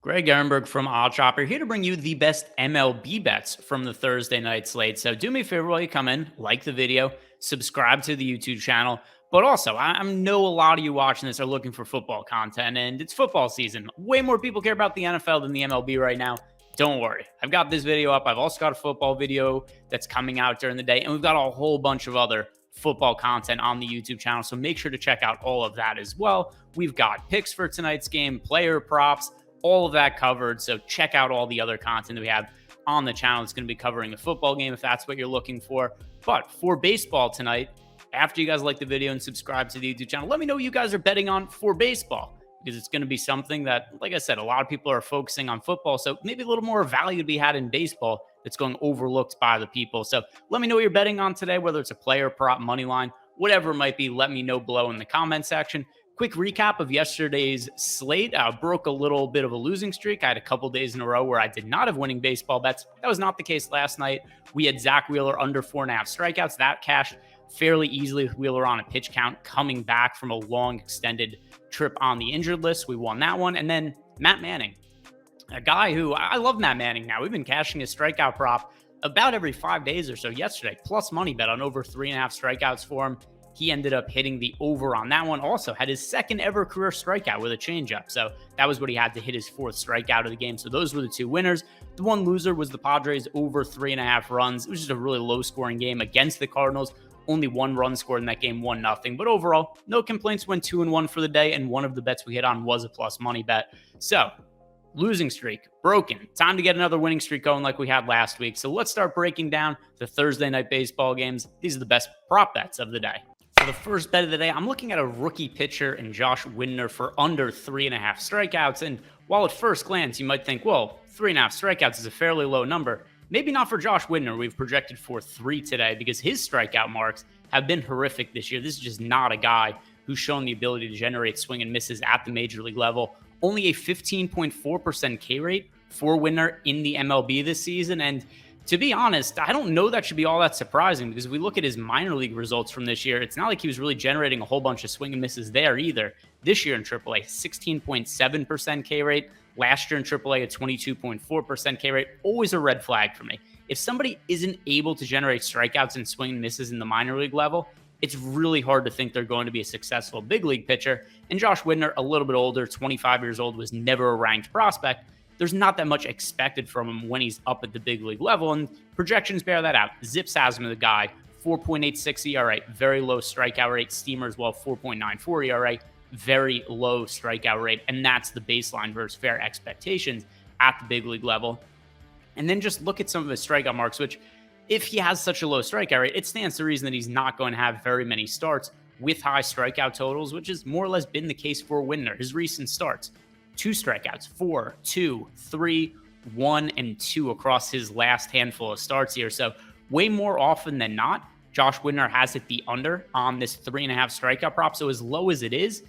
Greg Ehrenberg from OddsShopper here to bring you the best MLB bets from the Thursday night slate. So do me a favor while you come in, like the video, subscribe to the YouTube channel. But also, I know a lot of you watching this are looking for football content, and it's football season. Way more people care about the NFL than the MLB right now. Don't worry. I've got this video up. I've also got a football video that's coming out during the day, and we've got a whole bunch of other football content on the YouTube channel. So make sure to check out all of that as well. We've got picks for tonight's game, player props, all of that covered. So check out all the other content that we have on the channel. It's going to be covering the football game if that's what you're looking for. But for baseball tonight, after you guys like the video and subscribe to the YouTube channel, let me know what you guys are betting on for baseball, because it's going to be something that, like I said, a lot of people are focusing on football. So maybe a little more value to be had in baseball that's going overlooked by the people. So let me know what you're betting on today, whether it's a player, prop, money line, whatever it might be. Let me know below in the comment section. Quick recap of yesterday's slate. Broke a little bit of a losing streak. I had a couple days in a row where I did not have winning baseball bets. That was not the case last night. We had Zach Wheeler under 4.5 strikeouts. That cashed fairly easily with Wheeler on a pitch count coming back from a long extended trip on the injured list. We won that one. And then Matt Manning, a guy who I love Matt Manning now. We've been cashing his strikeout prop about every 5 days or so. Yesterday, plus money bet on over 3.5 strikeouts for him. He ended up hitting the over on that one. Also had his second ever career strikeout with a changeup. So that was what he had to hit his fourth strikeout of the game. So those were the two winners. The one loser was the Padres over 3.5 runs. It was just a really low scoring game against the Cardinals. Only one run scored in that game, 1-0. But overall, no complaints. Went 2-1 for the day. And one of the bets we hit on was a plus money bet. So losing streak broken. Time to get another winning streak going like we had last week. So let's start breaking down the Thursday night baseball games. These are the best prop bets of the day. For the first bet of the day, I'm looking at a rookie pitcher in Josh Windner for under 3.5 strikeouts. And while at first glance, you might think, well, 3.5 strikeouts is a fairly low number. Maybe not for Josh Windner. We've projected for 3 today because his strikeout marks have been horrific this year. This is just not a guy who's shown the ability to generate swing and misses at the major league level. Only a 15.4% K rate for Windner in the MLB this season. And to be honest, I don't know that should be all that surprising, because if we look at his minor league results from this year, it's not like he was really generating a whole bunch of swing and misses there either. This year in AAA, 16.7% K rate. Last year in AAA, a 22.4% K rate. Always a red flag for me. If somebody isn't able to generate strikeouts and swing and misses in the minor league level, it's really hard to think they're going to be a successful big league pitcher. And Josh Windner, a little bit older, 25 years old, was never a ranked prospect. There's not that much expected from him when he's up at the big league level, and projections bear that out. Zips has him as the guy, 4.86 ERA, very low strikeout rate. Steamer as well, 4.94 ERA, very low strikeout rate, and that's the baseline versus fair expectations at the big league level. And then just look at some of his strikeout marks, which, if he has such a low strikeout rate, it stands to reason that he's not going to have very many starts with high strikeout totals, which has more or less been the case for Windner. His recent starts, 2 strikeouts, 4, 2, 3, 1, and 2 across his last handful of starts here. So way more often than not, Josh Windner has hit the under on this 3.5 strikeout prop. So as low as it is,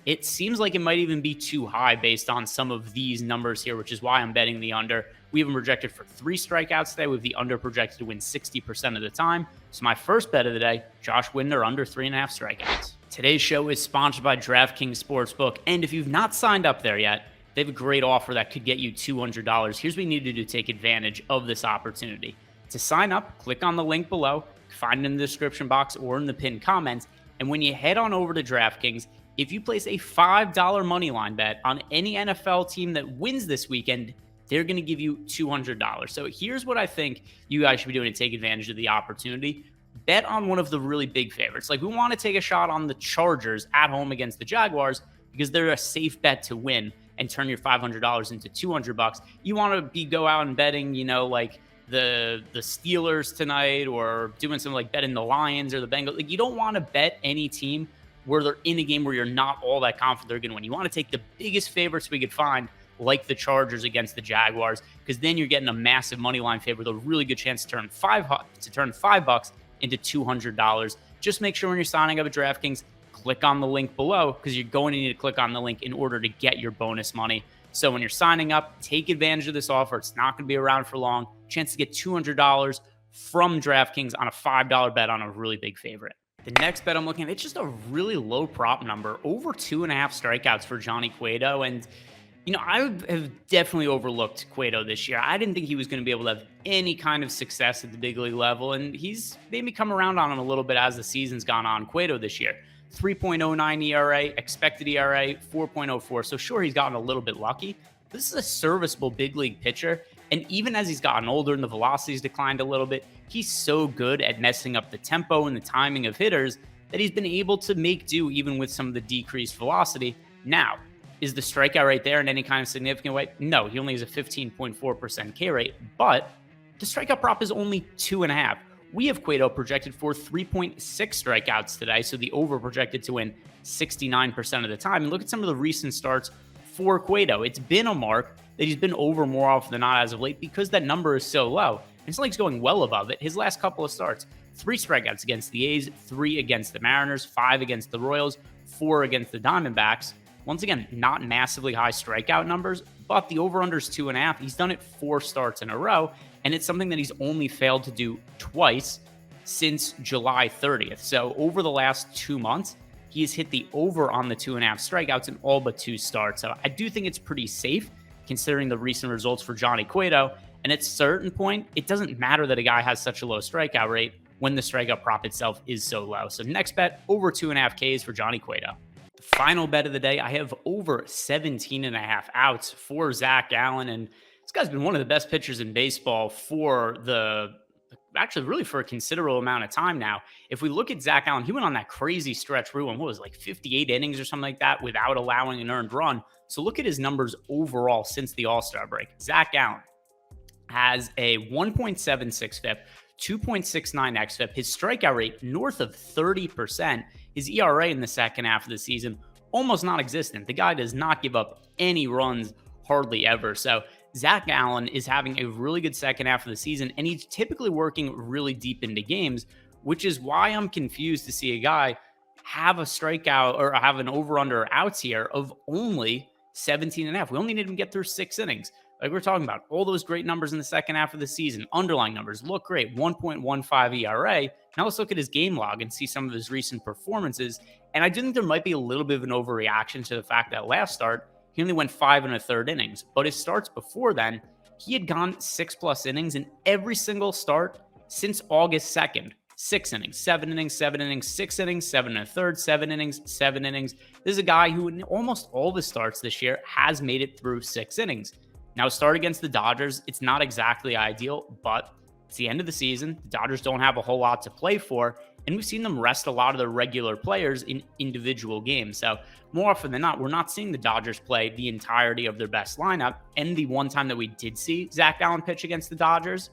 it seems like it might even be too high based on some of these numbers here, which is why I'm betting the under. We have him projected for 3 strikeouts today, with the under projected to win 60% of the time. So my first bet of the day, Josh Windner under 3.5 strikeouts. Today's show is sponsored by DraftKings Sportsbook, and if you've not signed up there yet, they have a great offer that could get you $200. Here's what you need to do to take advantage of this opportunity. To sign up, click on the link below, find it in the description box or in the pinned comments, and when you head on over to DraftKings, if you place a $5 moneyline bet on any NFL team that wins this weekend, they're going to give you $200. So here's what I think you guys should be doing to take advantage of the opportunity. Bet on one of the really big favorites. Like, we want to take a shot on the Chargers at home against the Jaguars because they're a safe bet to win and turn your $500 into $200. You want to be go out and betting, like the Steelers tonight, or doing something like betting the Lions or the Bengals. Like, you don't want to bet any team where they're in a game where you're not all that confident they're going to win. You want to take the biggest favorites we could find, like the Chargers against the Jaguars, because then you're getting a massive money line favor with a really good chance to turn $5 into $200. Just make sure when you're signing up at DraftKings, click on the link below, because you're going to need to click on the link in order to get your bonus money. So when you're signing up, take advantage of this offer. It's not going to be around for long. Chance to get $200 from DraftKings on a $5 bet on a really big favorite. The next bet I'm looking at, it's just a really low prop number, over 2.5 strikeouts for Johnny Cueto. And I have definitely overlooked Cueto this year. I didn't think he was going to be able to have any kind of success at the big league level, and he's made me come around on him a little bit as the season's gone on. Cueto this year, 3.09 ERA, expected ERA, 4.04. So sure, he's gotten a little bit lucky. This is a serviceable big league pitcher, and even as he's gotten older and the velocity's declined a little bit, he's so good at messing up the tempo and the timing of hitters that he's been able to make do even with some of the decreased velocity. Now, is the strikeout rate there in any kind of significant way? No, he only has a 15.4% K rate, but the strikeout prop is only 2.5. We have Cueto projected for 3.6 strikeouts today, so the over projected to win 69% of the time. And look at some of the recent starts for Cueto. It's been a mark that he's been over more often than not as of late because that number is so low. It's like he's going well above it. His last couple of starts, 3 strikeouts against the A's, 3 against the Mariners, 5 against the Royals, 4 against the Diamondbacks. Once again, not massively high strikeout numbers, but the over-under is 2.5. He's done it 4 starts in a row, and it's something that he's only failed to do twice since July 30th. So over the last 2 months, he has hit the over on the 2.5 strikeouts in all but 2 starts. So I do think it's pretty safe considering the recent results for Johnny Cueto. And at a certain point, it doesn't matter that a guy has such a low strikeout rate when the strikeout prop itself is so low. So next bet, over 2.5 Ks for Johnny Cueto. Final bet of the day, I have over 17.5 outs for Zac Gallen. And this guy's been one of the best pitchers in baseball for really for a considerable amount of time now. If we look at Zac Gallen, he went on that crazy stretch where he won, what was it, like 58 innings or something like that without allowing an earned run. So look at his numbers overall since the All-Star break. Zac Gallen has a 1.76 FIP, 2.69 xFIP, his strikeout rate north of 30%, his ERA in the second half of the season almost non-existent. The guy does not give up any runs hardly ever. So Zac Gallen is having a really good second half of the season, and he's typically working really deep into games, which is why I'm confused to see a guy have a strikeout or have an over-under outs here of only 17.5. We only need him to get through 6 innings. Like we're talking about, all those great numbers in the second half of the season, underlying numbers look great, 1.15 ERA. Now let's look at his game log and see some of his recent performances. And I do think there might be a little bit of an overreaction to the fact that last start, he only went 5 1/3 innings. But his starts before then, he had gone 6+ innings in every single start since August 2nd. 6 innings, 7 innings, 7 innings, 6 innings, 7 1/3, 7 innings, 7 innings. This is a guy who in almost all of his starts this year has made it through 6 innings. Now, start against the Dodgers, it's not exactly ideal, but it's the end of the season. The Dodgers don't have a whole lot to play for, and we've seen them rest a lot of their regular players in individual games. So more often than not, we're not seeing the Dodgers play the entirety of their best lineup. And the one time that we did see Zac Gallen pitch against the Dodgers,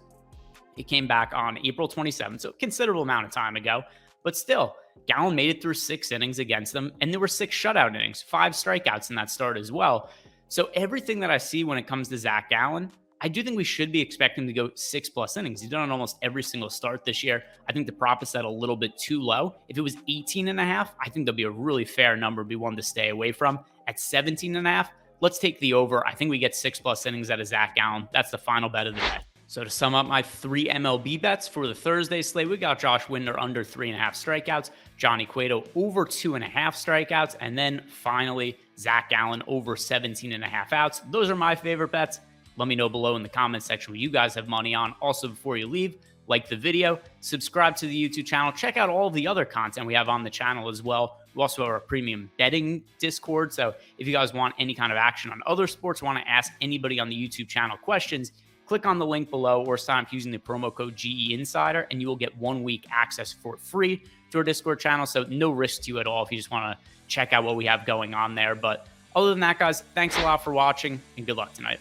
it came back on April 27th, so a considerable amount of time ago. But still, Gallen made it through 6 innings against them, and there were 6 shutout innings, 5 strikeouts in that start as well. So everything that I see when it comes to Zac Gallen, I do think we should be expecting to go 6+ innings. He's done it almost every single start this year. I think the prop is set a little bit too low. If it was 18.5, I think there'll be a really fair number, be one to stay away from. At 17.5, let's take the over. I think we get 6+ innings out of Zac Gallen. That's the final bet of the day. So to sum up my 3 MLB bets for the Thursday slate, we got Josh Winder under 3.5 strikeouts, Johnny Cueto over 2.5 strikeouts, and then finally Zac Gallen over 17.5 outs. Those are my favorite bets. Let me know below in the comments section what you guys have money on. Also, before you leave, like the video, subscribe to the YouTube channel, check out all of the other content we have on the channel as well. We also have our premium betting Discord. So if you guys want any kind of action on other sports, want to ask anybody on the YouTube channel questions, click on the link below or sign up using the promo code GEInsider, and you will get 1 week access for free to our Discord channel. So no risk to you at all if you just want to check out what we have going on there. But other than that, guys, thanks a lot for watching and good luck tonight.